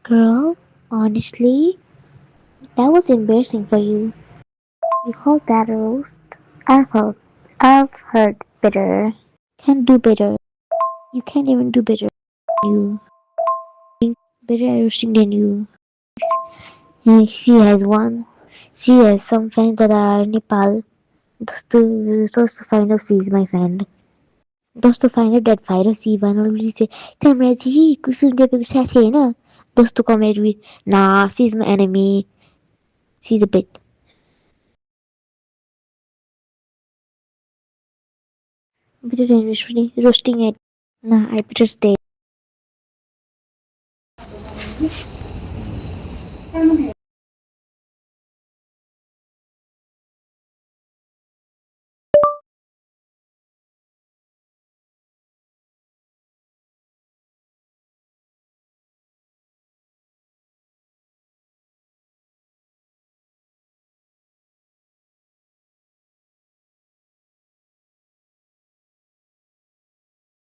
Girl, honestly, that was embarrassing for you. You called that a roast? I've heard, I've heard better. Can't do better. You can't even do better than you. Better at roasting than you. And she has one. She has some fans that are Nepal. Just to find out she's my friend. Just to find out that virus Ivan already say, Tamraji, कुसुम देवीको साथी होइन? Just to come at me, nah, she's my enemy. She's a bit. Better than roasting it. Nah, I better stay.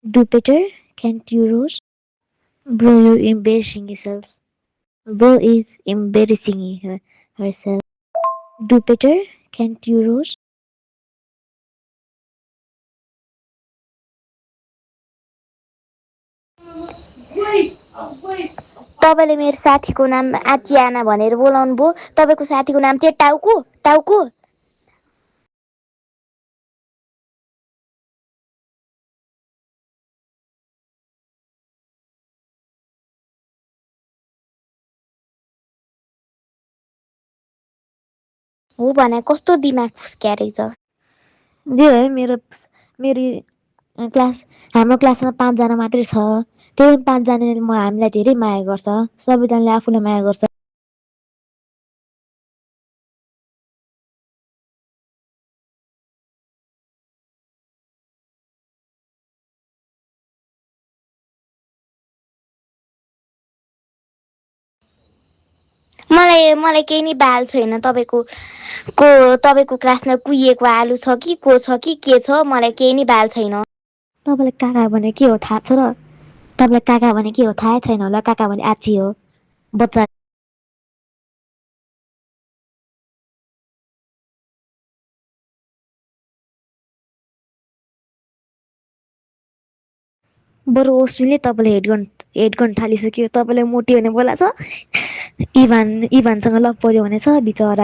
Do better? Can't you roast? Bro, you're embarrassing yourself. Bro is embarrassing herself. Do better? Can't you roast? तपाईँले मेरो साथीको नाम आचियाना भनेर बोलाउनु भयो। तपाईँको साथीको नाम चाहिँ टाउको टाउको। हो भने कस्तो दिमाग फुस्क्या रहेछ। जे हो मेरो मेरो क्लास हाम्रो क्लासमा 5 जना मात्रै छ। त्यही 5 जनाले हामीलाई धेरै माया गर्छ। सबैजनाले आफूलाई माया गर्छ। मलाई मलाई केही नि बाल छैन। तपाईँको क्लासमा कुहिएको आलु छ कि को छ कि के छ, मलाई केही नि बाल छैन। तपाईँलाई काका भने के हो थाहा छ र? तपाईँलाई काका भने के हो थाहै छैन होला। काका भने आची हो। बच्चा बरु ओस्मीले तपाईँलाई हेट गर्न थालिसक्यो। तपाईँलाई मोटी भने बोलाछ। इभानसँग लभ पर्यो भनेछ बिचरा।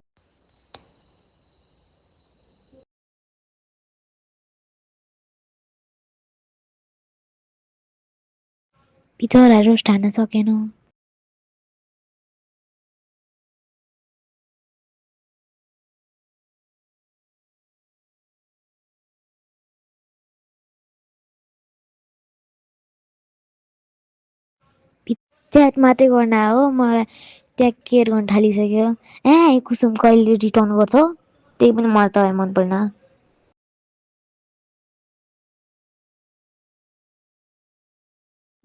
बिचरा रोस्ट हान्न सकेन। च्याट मात्रै गर्न हो। मलाई त्यहाँ केयर गर्न थालिसक्यो। कुसुम कहिले रिटर्न गर्छौ? त्यही पनि मलाई तपाईँ मन परेन।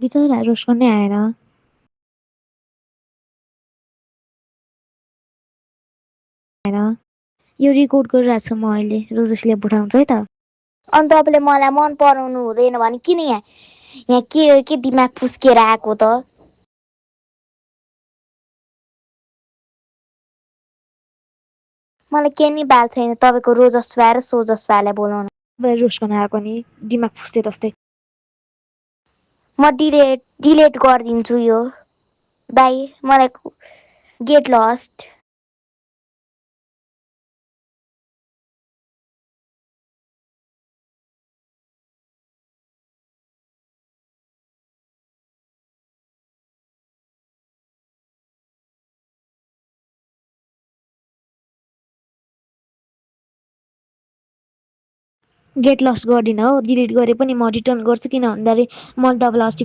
बिचरा रोस्ट गर्नै आएन। यो रेकर्ड गरिरहेको छु म अहिले। रोजसले पठाउँछ है त। अनि तपाईँले मलाई मन पराउनु हुँदैन भने किन यहाँ के दिमाग फुस्किएर आएको त? मलाई केही नि बाल छैन। तपाईँको रोजस्वा र सोजस्वालाई बोलाउन। रोस्ट गर्न आएको नि दिमाग फुस्दै जस्तै। म डिलेट गरिदिन्छु यो। बाई, मलाई गेट लस्ट। गेट लस्ट गर्दिनँ हो। डिलिट गरे पनि म रिटर्न गर्छु। किन भन्दाखेरि मैले तपाईँलाई अस्ति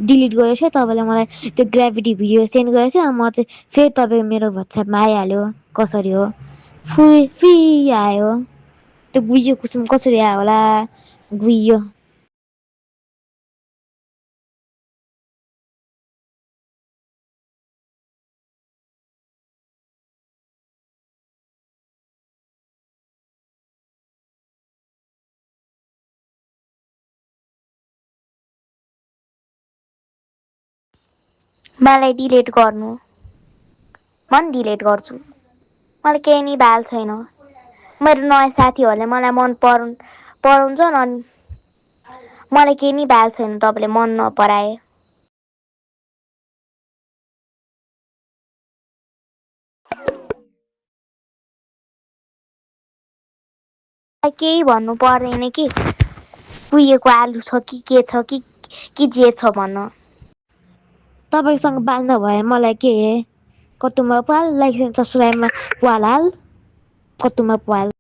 डिलिट गरेको थिएँ। तपाईँले मलाई त्यो ग्राभिटी भिडियो सेन्ड गरेको थियो। म चाहिँ फेरि तपाईँ मेरो वाट्सएपमा आइहाल्यो। कसरी हो? फ्री आयो। त्यो गुइयो कुसुम कसरी आयो होला? गुइयो। मलाई डिलिट गर्नु। म नि डिलिट गर्छु। मलाई केही नि भ्याल छैन। मेरो नयाँ साथीहरूले मलाई मन पराउँछन् अनि मलाई केही नि भ्याल छैन तपाईँले मन नपराए। केही भन्नु पर्दैन कि कुहिएको आलु छ कि के छ कि जे छ भन्न। तपाईँसँग बाल्न भए मलाई के कतुमा पाल लाइक एन्ड सब्सक्राइबमा पाल हाल कतुमा पाल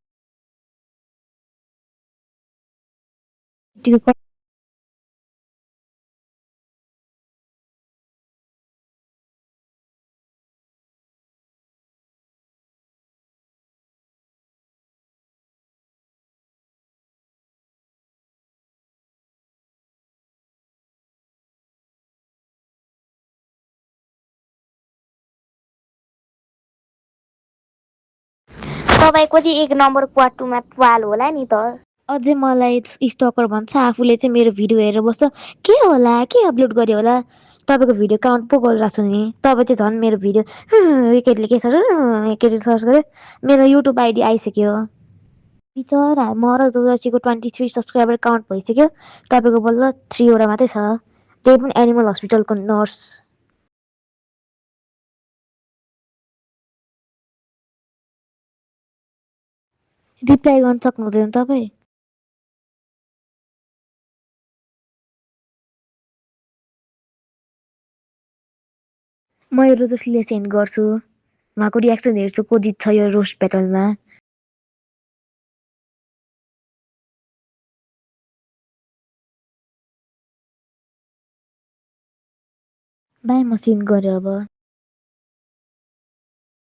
तपाईँको चाहिँ 1 नम्बर क्वाटुमा पाल होला नि त। अझै मलाई स्टकर भन्छ आफूले चाहिँ मेरो भिडियो हेरेर बस्छ के होला के अपलोड गर्यो होला तपाईँको भिडियो काउन्ट पो गरिरहेको छु नि तपाईँ चाहिँ झन् मेरो भिडियो एकचोटि के सर्च एकचोटि सर्च गऱ्यो मेरो युट्युब आइडी आइसक्यो बिचरा म र जोशीको 23 सब्सक्राइबर काउन्ट भइसक्यो तपाईँको बल्ल 3 वटा मात्रै छ त्यही पनि एनिमल हस्पिटलको नर्स रिप्लाई गर्न सक्नुहुँदैन तपाईँ म यो रोजसले सेन्ड गर्छु उहाँको रियाक्सन हेर्छु को जित्छ यो रोस्ट ब्याटलमा बाई म सेन्ड गरेँ अब